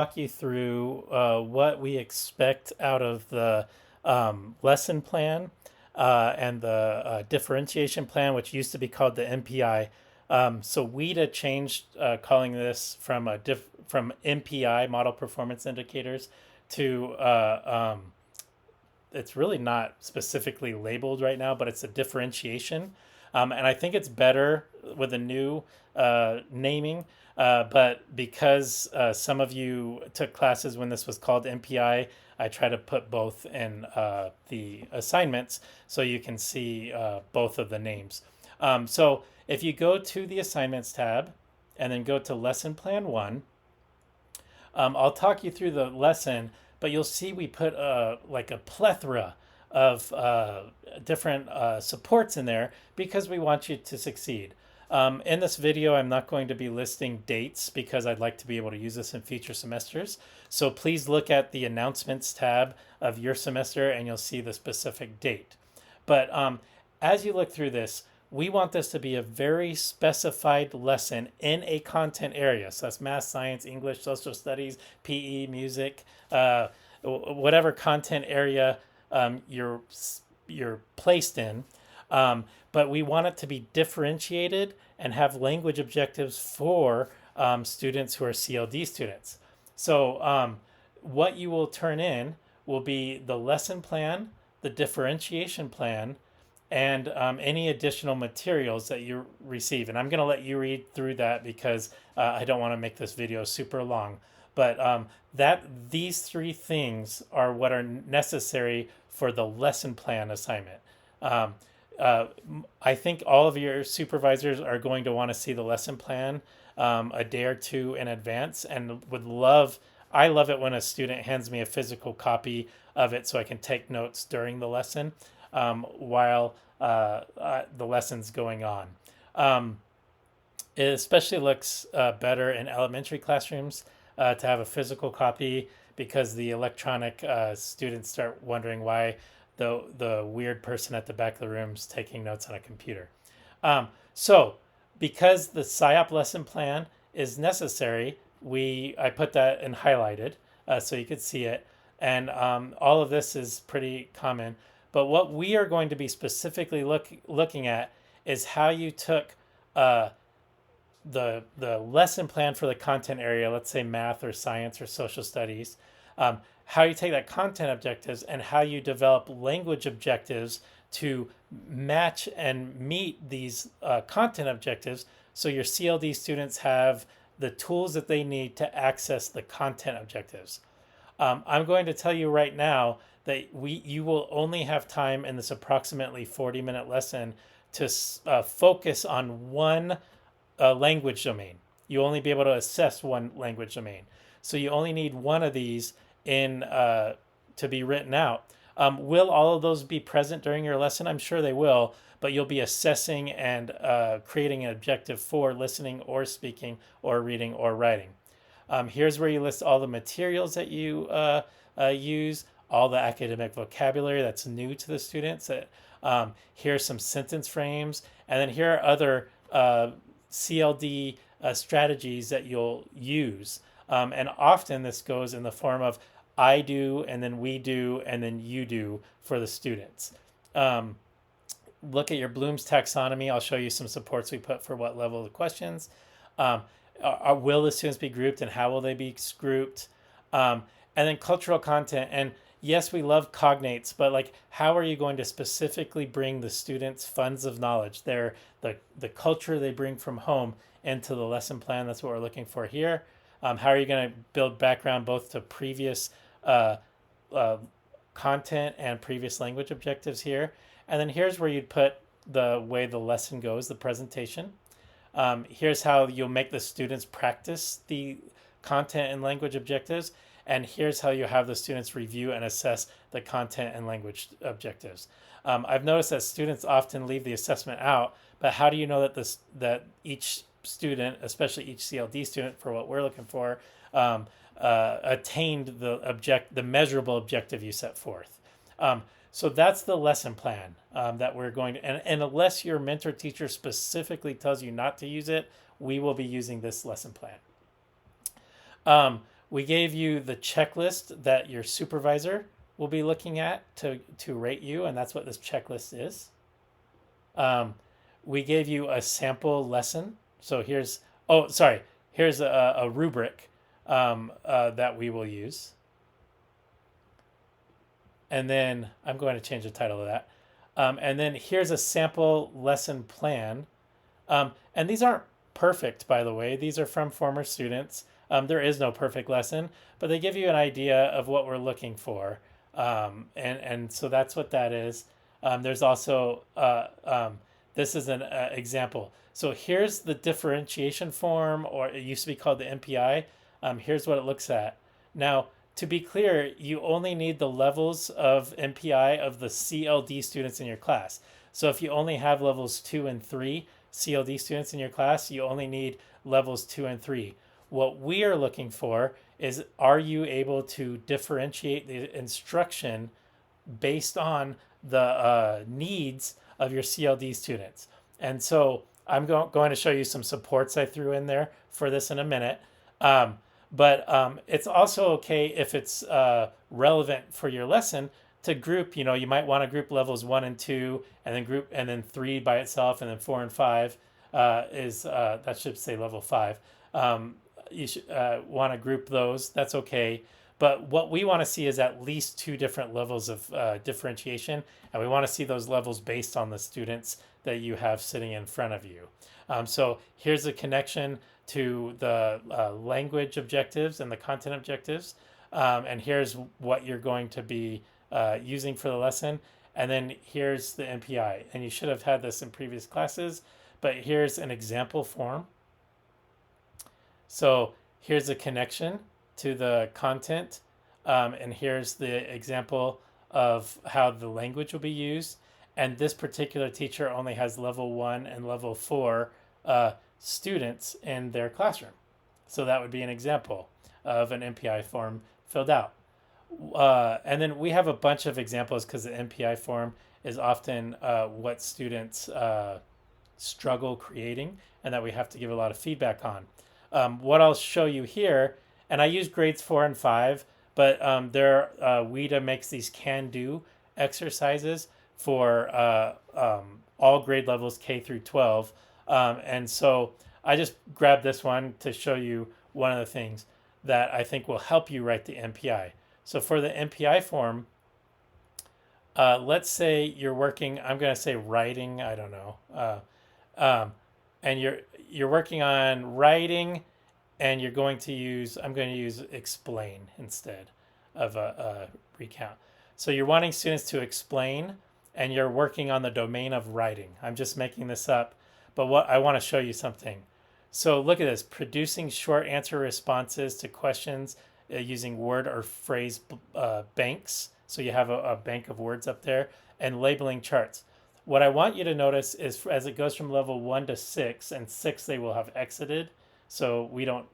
Walk you through what we expect out of the lesson plan and the differentiation plan, which used to be called the MPI. So WIDA changed calling this from MPI, Model Performance Indicators, to it's really not specifically labeled right now, but it's a differentiation. And I think it's better with a new naming. But because some of you took classes when this was called MPI, I try to put both in the assignments so you can see both of the names. So if you go to the assignments tab and then go to lesson plan one, I'll talk you through the lesson, but you'll see we put like a plethora of different supports in there because we want you to succeed. In this video, I'm not going to be listing dates because I'd like to be able to use this in future semesters. So please look at the announcements tab of your semester and you'll see the specific date. But as you look through this, we want this to be a very specified lesson in a content area. So that's math, science, English, social studies, PE, music, whatever content area you're placed in. But we want it to be differentiated and have language objectives for students who are CLD students. So what you will turn in will be the lesson plan, the differentiation plan, and any additional materials that you receive. And I'm going to let you read through that because I don't want to make this video super long. But these three things are what are necessary for the lesson plan assignment. I think all of your supervisors are going to want to see the lesson plan a day or two in advance, and I love it when a student hands me a physical copy of it so I can take notes during the lesson while the lesson's going on. It especially looks better in elementary classrooms to have a physical copy because the electronic students start wondering why the weird person at the back of the room is taking notes on a computer. So because the PSYOP lesson plan is necessary, I put that in highlighted so you could see it. And all of this is pretty common. But what we are going to be specifically looking at is how you took the lesson plan for the content area, let's say math or science or social studies, how you take that content objectives and how you develop language objectives to match and meet these content objectives so your CLD students have the tools that they need to access the content objectives. I'm going to tell you right now that you will only have time in this approximately 40-minute lesson to focus on one language domain. You only be able to assess one language domain. So you only need one of these to be written out. Will all of those be present during your lesson? I'm sure they will, but you'll be assessing and creating an objective for listening or speaking or reading or writing. Here's where you list all the materials that you use, all the academic vocabulary that's new to the students. Here's some sentence frames, and then here are other CLD strategies that you'll use. And often this goes in the form of I do, and then we do, and then you do for the students. Look at your Bloom's taxonomy. I'll show you some supports we put for what level of questions. Will the students be grouped and how will they be grouped? And then cultural content. And yes, we love cognates, but like, how are you going to specifically bring the students' funds of knowledge, the culture they bring from home into the lesson plan? That's what we're looking for here. How are you going to build background both to previous content and previous language objectives here? And then here's where you'd put the way the lesson goes, the presentation. Here's how you'll make the students practice the content and language objectives. And here's how you have the students review and assess the content and language objectives. I've noticed that students often leave the assessment out, but how do you know that each student, especially each CLD student for what we're looking for, attained the measurable objective you set forth? So that's the lesson plan that we're going to, and unless your mentor teacher specifically tells you not to use it, we will be using this lesson plan. We gave you the checklist that your supervisor will be looking at to rate you, and that's what this checklist is. Um, we gave you a sample lesson. So here's, oh, sorry, here's a rubric that we will use. And then I'm going to change the title of that. And then here's a sample lesson plan. And these aren't perfect, by the way. These are from former students. There is no perfect lesson, but they give you an idea of what we're looking for. And so that's what that is. There's also, this is an example. So here's the differentiation form, or it used to be called the MPI. Here's what it looks at. Now, to be clear, you only need the levels of MPI of the CLD students in your class. So if you only have levels 2 and 3 CLD students in your class, you only need levels 2 and 3. What we are looking for is, are you able to differentiate the instruction based on the needs of your CLD students? And so I'm going to show you some supports I threw in there for this in a minute. But it's also okay if it's relevant for your lesson to group. You might want to group levels 1 and 2, and then 3 by itself, and then 4 and 5 that should say level 5. You should want to group those. That's okay. But what we want to see is at least 2 different levels of differentiation, and we want to see those levels based on the students that you have sitting in front of you. So here's a connection to the language objectives and the content objectives. And here's what you're going to be using for the lesson. And then here's the MPI. And you should have had this in previous classes, but here's an example form. So here's a connection to the content. And here's the example of how the language will be used. And this particular teacher only has level 1 and level 4 students in their classroom. So that would be an example of an MPI form filled out. And then we have a bunch of examples because the MPI form is often what students struggle creating and that we have to give a lot of feedback on. What I'll show you here, and I use grades 4 and 5, but WIDA makes these can-do exercises for all grade levels K through 12. And so I just grabbed this one to show you one of the things that I think will help you write the MPI. So for the MPI form, let's say you're working, I'm going to say writing, I don't know. And you're working on writing, and you're going to use, I'm going to use explain instead of a recount. So you're wanting students to explain, and you're working on the domain of writing. I'm just making this up, but what I want to show you something. So look at this, producing short answer responses to questions using word or phrase banks. So you have a bank of words up there, and labeling charts. What I want you to notice is as it goes from level 1 to 6, and 6 they will have exited. So we don't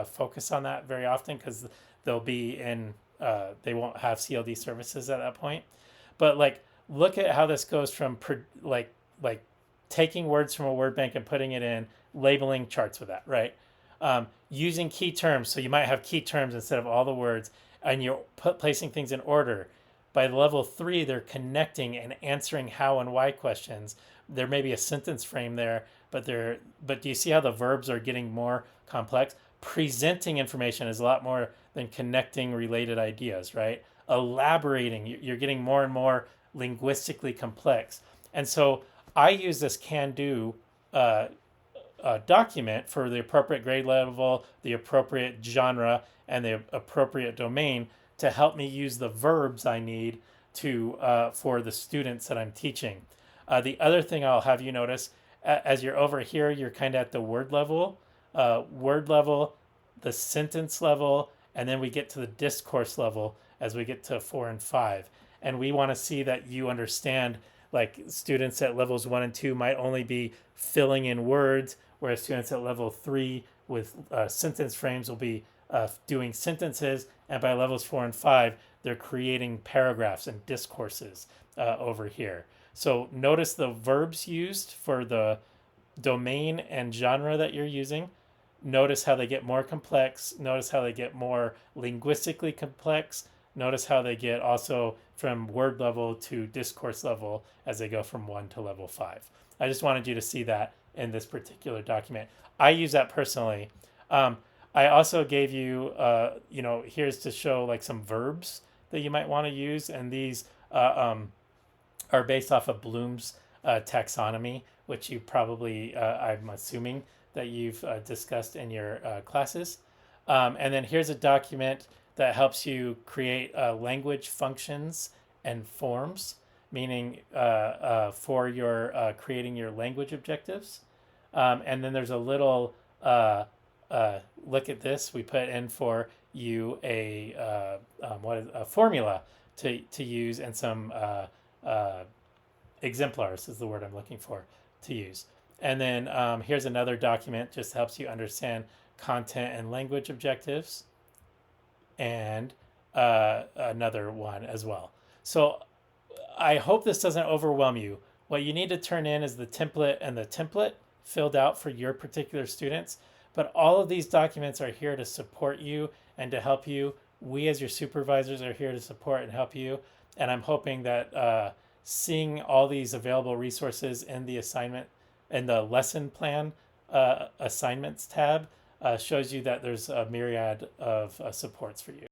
focus on that very often because they'll be in, they won't have CLD services at that point. But like, look at how this goes from like taking words from a word bank and putting it in, labeling charts with that, right? Using key terms. So you might have key terms instead of all the words, and you're placing things in order. By level 3, they're connecting and answering how and why questions. There may be a sentence frame there, but do you see how the verbs are getting more complex? Presenting information is a lot more than connecting related ideas, right? Elaborating, you're getting more and more linguistically complex. And so I use this can-do document for the appropriate grade level, the appropriate genre, and the appropriate domain to help me use the verbs I need to for the students that I'm teaching. The other thing I'll have you notice, as you're over here, you're kind of at the word level, the sentence level, and then we get to the discourse level as we get to 4 and 5. And we want to see that you understand, like students at levels 1 and 2 might only be filling in words, whereas students at level 3 with sentence frames will be doing sentences, and by levels 4 and 5, they're creating paragraphs and discourses over here. So notice the verbs used for the domain and genre that you're using. Notice how they get more complex. Notice how they get more linguistically complex. Notice how they get also from word level to discourse level as they go from 1 to level 5. I just wanted you to see that in this particular document. I use that personally. Um, I also gave you, here's to show like some verbs that you might want to use, and these are based off of Bloom's taxonomy, which you probably, I'm assuming, that you've discussed in your classes. And then here's a document that helps you create language functions and forms, meaning for your creating your language objectives. And then there's a little look at this. We put in for you a formula to use, and some exemplars is the word I'm looking for to use. And then here's another document, just helps you understand content and language objectives, and another one as well. So I hope this doesn't overwhelm you. What you need to turn in is the template, and the template filled out for your particular students. But all of these documents are here to support you and to help you. We as your supervisors are here to support and help you. And I'm hoping that seeing all these available resources in the assignment and the lesson plan assignments tab shows you that there's a myriad of supports for you.